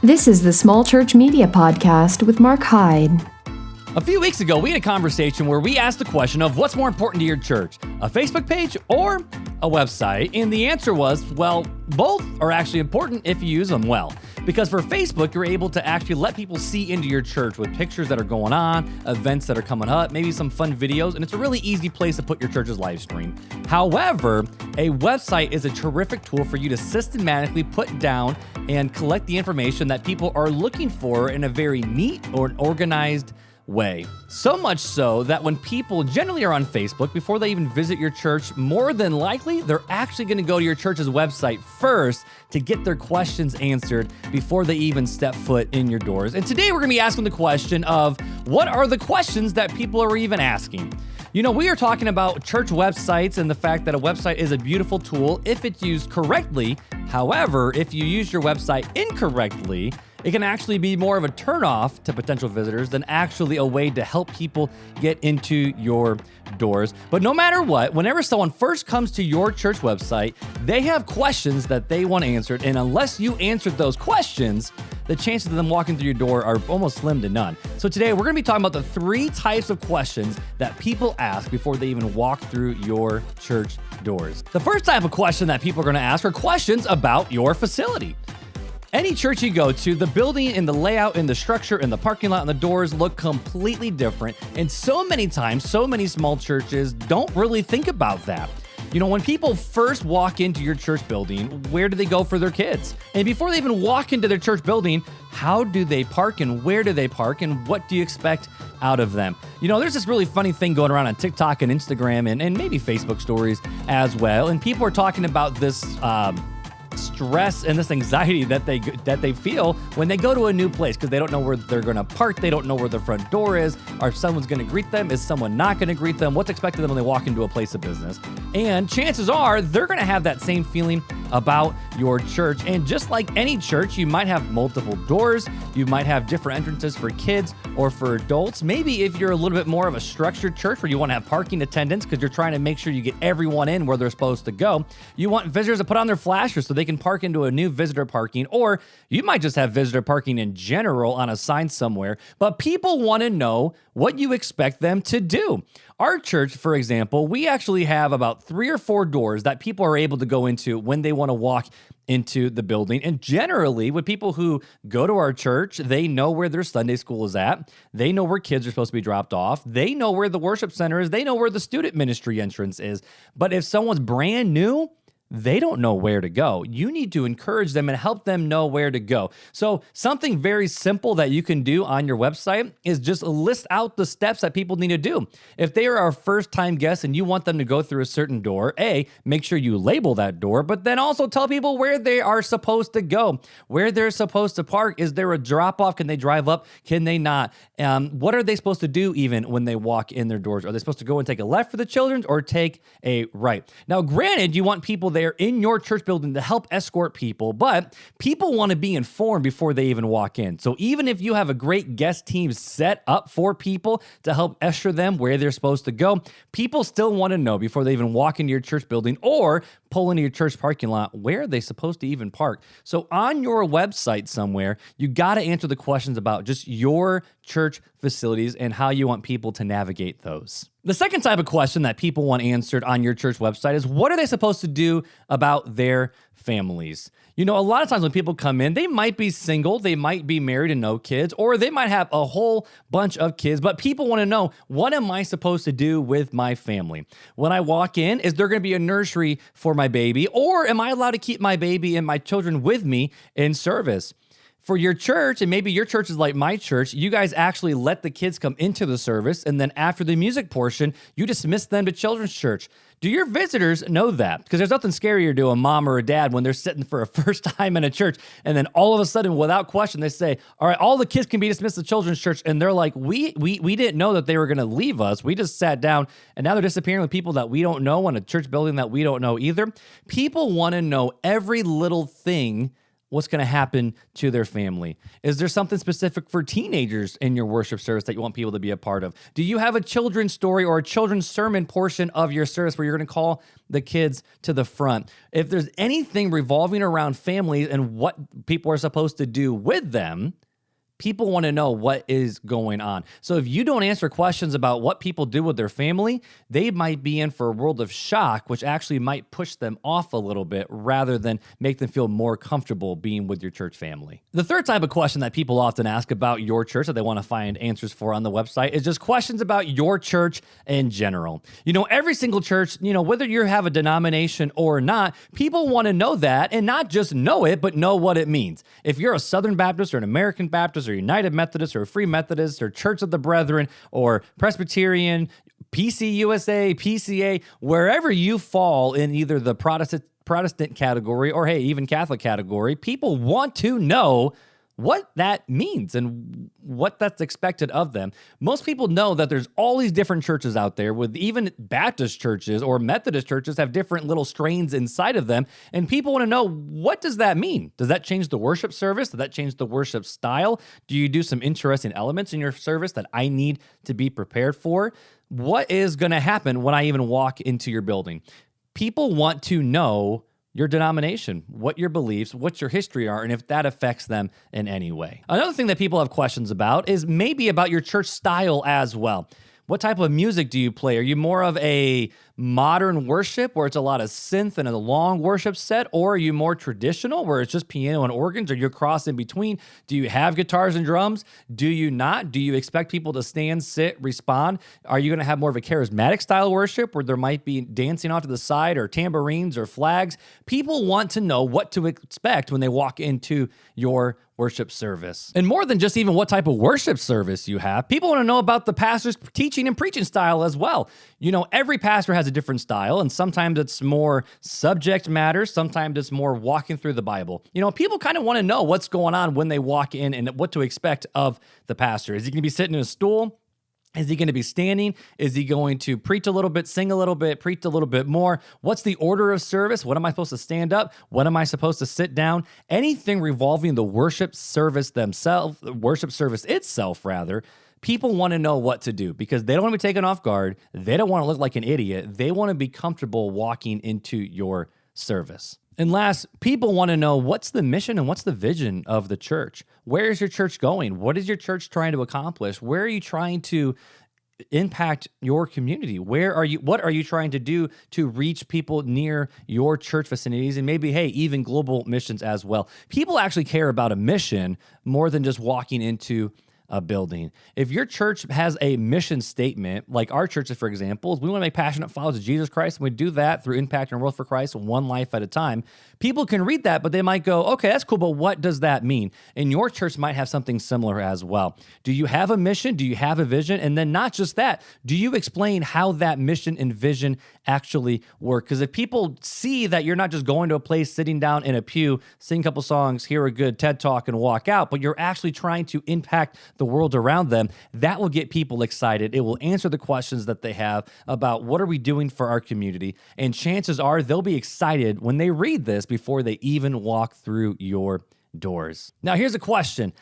This is the Small Church Media Podcast with Mark Hyde. A few weeks ago, we had a conversation where we asked the question of what's more important to your church, a Facebook page or a website? And the answer was, well, both are actually important if you use them well. Because for Facebook, you're able to actually let people see into your church with pictures that are going on, events that are coming up, maybe some fun videos, and it's a really easy place to put your church's live stream. However, a website is a terrific tool for you to systematically put down and collect the information that people are looking for in a very neat or organized way. So much so that when people generally are on Facebook, before they even visit your church, more than likely, they're actually going to go to your church's website first to get their questions answered before they even step foot in your doors. And today we're going to be asking the question of what are the questions that people are even asking? You know, we are talking about church websites and the fact that a website is a beautiful tool if it's used correctly. However, if you use your website incorrectly, it can actually be more of a turnoff to potential visitors than actually a way to help people get into your doors. But no matter what, whenever someone first comes to your church website, they have questions that they want answered. And unless you answered those questions, the chances of them walking through your door are almost slim to none. So today we're going to be talking about the 3 types of questions that people ask before they even walk through your church doors. The first type of question that people are going to ask are questions about your facility. Any church you go to, the building and the layout and the structure and the parking lot and the doors look completely different. And so many times, so many small churches don't really think about that. You know, when people first walk into your church building, where do they go for their kids? And before they even walk into their church building, how do they park and where do they park and what do you expect out of them? You know, there's this really funny thing going around on TikTok and Instagram and maybe Facebook stories as well. And people are talking about this stress and this anxiety that they feel when they go to a new place because they don't know where they're going to park. They don't know where the front door is, or if someone's going to greet them. Is someone not going to greet them? What's expected of them when they walk into a place of business? And chances are they're going to have that same feeling about your church. And just like any church, you might have multiple doors. You might have different entrances for kids or for adults. Maybe if you're a little bit more of a structured church where you want to have parking attendants because you're trying to make sure you get everyone in where they're supposed to go. You want visitors to put on their flashers so they can park into a new visitor parking, or you might just have visitor parking in general on a sign somewhere, but people want to know what you expect them to do. Our church, for example, we actually have about 3 or 4 doors that people are able to go into when they want to walk into the building. And generally, with people who go to our church, they know where their Sunday school is at. They know where kids are supposed to be dropped off. They know where the worship center is. They know where the student ministry entrance is. But if someone's brand new, they don't know where to go. You need to encourage them and help them know where to go. So something very simple that you can do on your website is just list out the steps that people need to do. If they are our first-time guests and you want them to go through a certain door, make sure you label that door, but then also tell people where they are supposed to go, where they're supposed to park. Is there a drop-off? Can they drive up? Can they not? What are they supposed to do even when they walk in their doors? Are they supposed to go and take a left for the children's or take a right? Now, granted, you want people there in your church building to help escort people, but people want to be informed before they even walk in. So even if you have a great guest team set up for people to help usher them where they're supposed to go, people still want to know before they even walk into your church building or pull into your church parking lot, where are they supposed to even park? So on your website somewhere, you got to answer the questions about just your church facilities and how you want people to navigate those. The second type of question that people want answered on your church website is, what are they supposed to do about their families? You know, a lot of times when people come in, they might be single, they might be married and no kids, or they might have a whole bunch of kids, but people want to know, what am I supposed to do with my family? When I walk in, is there going to be a nursery for my baby, or am I allowed to keep my baby and my children with me in service? For your church, and maybe your church is like my church, you guys actually let the kids come into the service, and then after the music portion, you dismiss them to children's church. Do your visitors know that? Because there's nothing scarier to a mom or a dad when they're sitting for a first time in a church, and then all of a sudden, without question, they say, all right, all the kids can be dismissed to children's church, and they're like, we didn't know that they were going to leave us. We just sat down, and now they're disappearing with people that we don't know in a church building that we don't know either. People want to know every little thing what's going to happen to their family? Is there something specific for teenagers in your worship service that you want people to be a part of? Do you have a children's story or a children's sermon portion of your service where you're going to call the kids to the front? If there's anything revolving around families and what people are supposed to do with them, people want to know what is going on. So if you don't answer questions about what people do with their family, they might be in for a world of shock, which actually might push them off a little bit rather than make them feel more comfortable being with your church family. The third type of question that people often ask about your church that they want to find answers for on the website is just questions about your church in general. Every single church, whether you have a denomination or not, people want to know that, and not just know it, but know what it means. If you're a Southern Baptist or an American Baptist or United Methodist or Free Methodist or Church of the Brethren or Presbyterian, PCUSA, PCA, wherever you fall in either the Protestant category or, hey, even Catholic category, people want to know what that means and what that's expected of them. Most people know that there's all these different churches out there, with even Baptist churches or Methodist churches have different little strains inside of them. And people want to know, what does that mean? Does that change the worship service? Does that change the worship style? Do you do some interesting elements in your service that I need to be prepared for? What is going to happen when I even walk into your building? People want to know your denomination, what your beliefs, what your history are, and if that affects them in any way. Another thing that people have questions about is maybe about your church style as well. What type of music do you play? Are you more of a modern worship where it's a lot of synth and a long worship set? Or are you more traditional where it's just piano and organs? Or you cross in between? Do you have guitars and drums? Do you not? Do you expect people to stand, sit, respond? Are you going to have more of a charismatic style worship where there might be dancing off to the side or tambourines or flags? People want to know what to expect when they walk into your worship service. And more than just even what type of worship service you have, people want to know about the pastor's teaching and preaching style as well. Every pastor has a different style, and sometimes it's more subject matter, sometimes it's more walking through the Bible. People kind of want to know what's going on when they walk in and what to expect of the pastor. Is he going to be sitting in a stool? Is he going to be standing? Is he going to preach a little bit, sing a little bit, preach a little bit more? What's the order of service? What am I supposed to stand up? What am I supposed to sit down? Anything revolving the worship service itself, people want to know what to do because they don't want to be taken off guard. They don't want to look like an idiot. They want to be comfortable walking into your service. And last, people want to know what's the mission and what's the vision of the church. Where is your church going? What is your church trying to accomplish? Where are you trying to impact your community? What are you trying to do to reach people near your church vicinities, and maybe, hey, even global missions as well? People actually care about a mission more than just walking into a building. If your church has a mission statement, like our churches, for example, is we want to make passionate followers of Jesus Christ, and we do that through impacting the world for Christ one life at a time. People can read that, but they might go, okay, that's cool, but what does that mean? And your church might have something similar as well. Do you have a mission? Do you have a vision? And then not just that, do you explain how that mission and vision actually work? Because if people see that you're not just going to a place, sitting down in a pew, sing a couple songs, hear a good TED Talk, and walk out, but you're actually trying to impact the world around them, that will get people excited. It will answer the questions that they have about what are we doing for our community. And chances are they'll be excited when they read this before they even walk through your doors. Now, here's a question.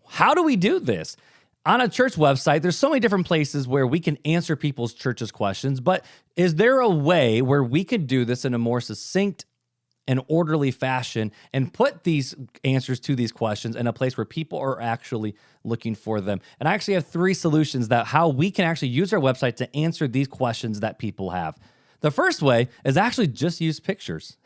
How do we do this? On a church website, there's so many different places where we can answer people's church's questions, but is there a way where we can do this in a more succinct and orderly fashion and put these answers to these questions in a place where people are actually looking for them? And I actually have 3 solutions that how we can actually use our website to answer these questions that people have. The first way is actually just use pictures.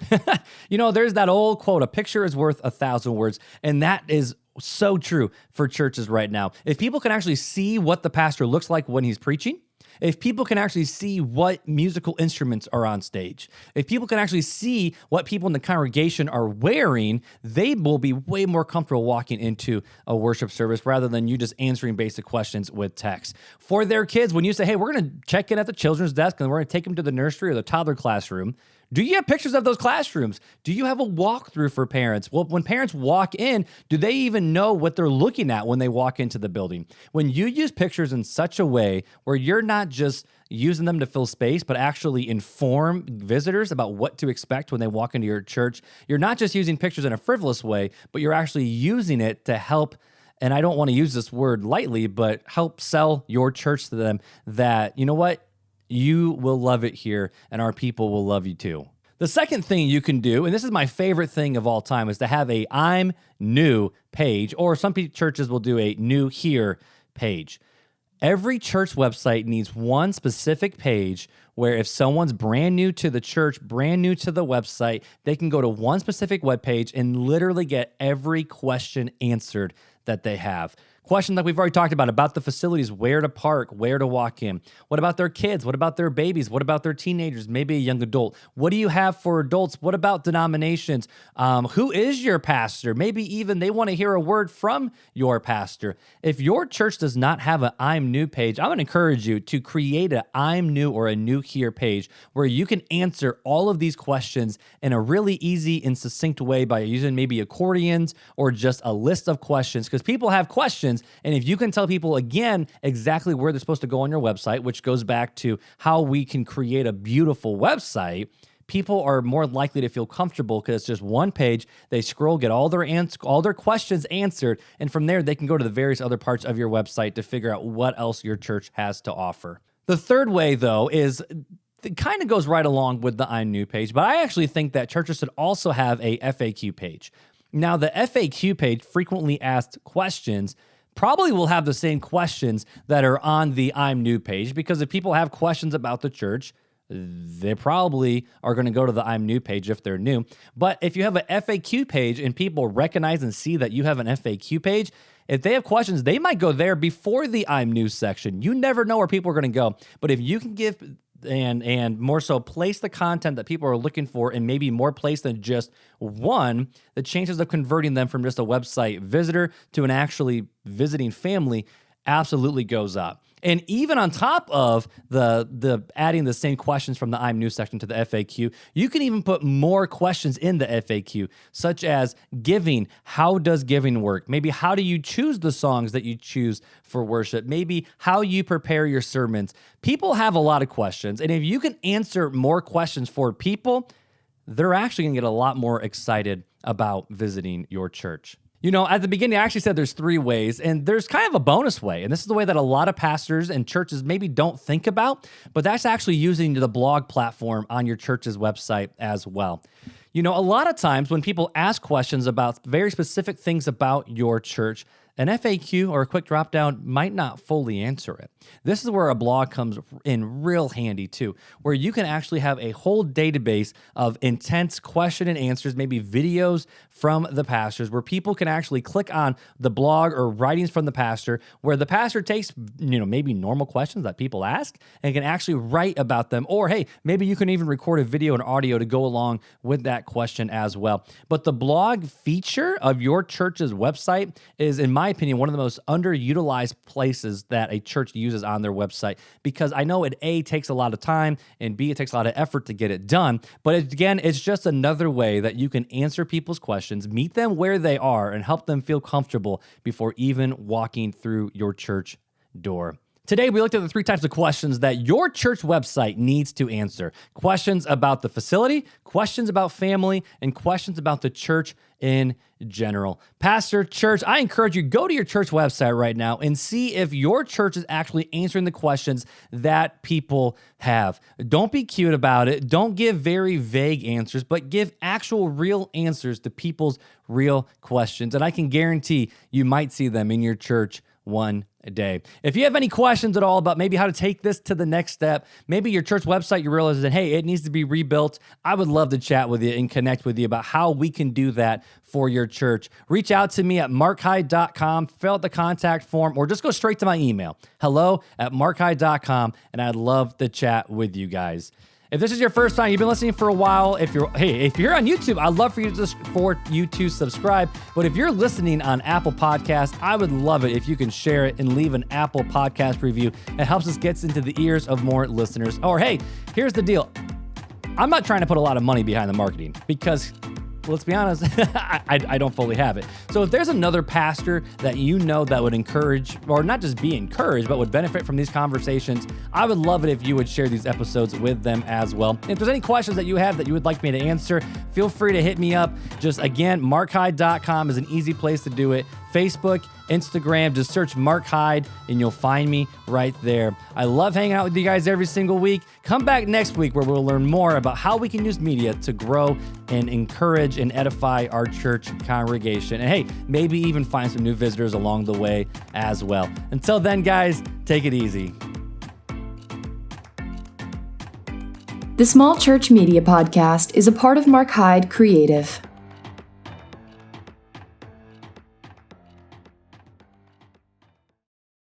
There's that old quote, a picture is worth 1,000 words. And that is so true for churches right now. If people can actually see what the pastor looks like when he's preaching, if people can actually see what musical instruments are on stage, if people can actually see what people in the congregation are wearing, they will be way more comfortable walking into a worship service rather than you just answering basic questions with text. For their kids, when you say, hey, we're going to check in at the children's desk and we're going to take them to the nursery or the toddler classroom, Do you have pictures of those classrooms? Do you have a walkthrough for parents? Well, when parents walk in, do they even know what they're looking at when they walk into the building? When you use pictures in such a way where you're not just using them to fill space, but actually inform visitors about what to expect when they walk into your church, you're not just using pictures in a frivolous way, but you're actually using it to help, and I don't want to use this word lightly, but help sell your church to them that, you know what? You will love it here, and our people will love you too. The second thing you can do, and this is my favorite thing of all time, is to have a I'm new page, or some churches will do a new here page. Every church website needs one specific page where if someone's brand new to the church, brand new to the website, they can go to one specific web page and literally get every question answered that they have. Questions like we've already talked about the facilities, where to park, where to walk in. What about their kids? What about their babies? What about their teenagers? Maybe a young adult. What do you have for adults? What about denominations? Who is your pastor? Maybe even they want to hear a word from your pastor. If your church does not have an I'm new page, I would encourage you to create a I'm new or a new here page where you can answer all of these questions in a really easy and succinct way by using maybe accordions or just a list of questions, because people have questions. And if you can tell people, again, exactly where they're supposed to go on your website, which goes back to how we can create a beautiful website, people are more likely to feel comfortable because it's just one page. They scroll, get all their questions answered, and from there, they can go to the various other parts of your website to figure out what else your church has to offer. The third way, though, is it kind of goes right along with the I'm new page, but I actually think that churches should also have a FAQ page. Now, the FAQ page, frequently asked questions, probably will have the same questions that are on the I'm new page, because if people have questions about the church, they probably are going to go to the I'm new page if they're new. But if you have an FAQ page and people recognize and see that you have an FAQ page, if they have questions, they might go there before the I'm new section. You never know where people are going to go. But if you can give and more so place the content that people are looking for in maybe more place than just one, the chances of converting them from just a website visitor to an actually visiting family absolutely goes up. And even on top of the adding the same questions from the I'm new section to the FAQ, you can even put more questions in the FAQ, such as giving. How does giving work? Maybe how do you choose the songs that you choose for worship? Maybe how you prepare your sermons. People have a lot of questions, and if you can answer more questions for people, they're actually going to get a lot more excited about visiting your church. You know, at the beginning, I actually said there's three ways, and there's kind of a bonus way. And this is the way that a lot of pastors and churches maybe don't think about, but that's actually using the blog platform on your church's website as well. You know, a lot of times when people ask questions about very specific things about your church, an FAQ or a quick dropdown might not fully answer it. This is where a blog comes in real handy too, where you can actually have a whole database of intense question and answers, maybe videos from the pastors, where people can actually click on the blog or writings from the pastor, where the pastor takes, maybe normal questions that people ask and can actually write about them. Or, hey, maybe you can even record a video and audio to go along with that question as well. But the blog feature of your church's website is, in my opinion, one of the most underutilized places that a church uses on their website, because I know it A, takes a lot of time, and B, it takes a lot of effort to get it done. But again, it's just another way that you can answer people's questions, meet them where they are, and help them feel comfortable before even walking through your church door. Today, we looked at the three types of questions that your church website needs to answer. Questions about the facility, questions about family, and questions about the church in general. Pastor, church, I encourage you, go to your church website right now and see if your church is actually answering the questions that people have. Don't be cute about it. Don't give very vague answers, but give actual real answers to people's real questions. And I can guarantee you might see them in your church one day. If you have any questions at all about maybe how to take this to the next step, maybe your church website, you realize that, hey, it needs to be rebuilt, I would love to chat with you and connect with you about how we can do that for your church. Reach out to me at markhyde.com, fill out the contact form, or just go straight to my email, hello@markhyde.com, and I'd love to chat with you guys. If this is your first time, you've been listening for a while, if you're on YouTube, I'd love for you to subscribe. But if you're listening on Apple Podcasts, I would love it if you can share it and leave an Apple Podcast review. It helps us get into the ears of more listeners. Or hey, here's the deal. I'm not trying to put a lot of money behind the marketing because, let's be honest, I don't fully have it. So if there's another pastor that you know that would encourage, or not just be encouraged, but would benefit from these conversations, I would love it if you would share these episodes with them as well. And if there's any questions that you have that you would like me to answer, feel free to hit me up. Just again, markhyde.com is an easy place to do it. Facebook, Instagram, just search Mark Hyde and you'll find me right there. I love hanging out with you guys every single week. Come back next week where we'll learn more about how we can use media to grow and encourage and edify our church congregation. And hey, maybe even find some new visitors along the way as well. Until then, guys, take it easy. The Small Church Media Podcast is a part of Mark Hyde Creative.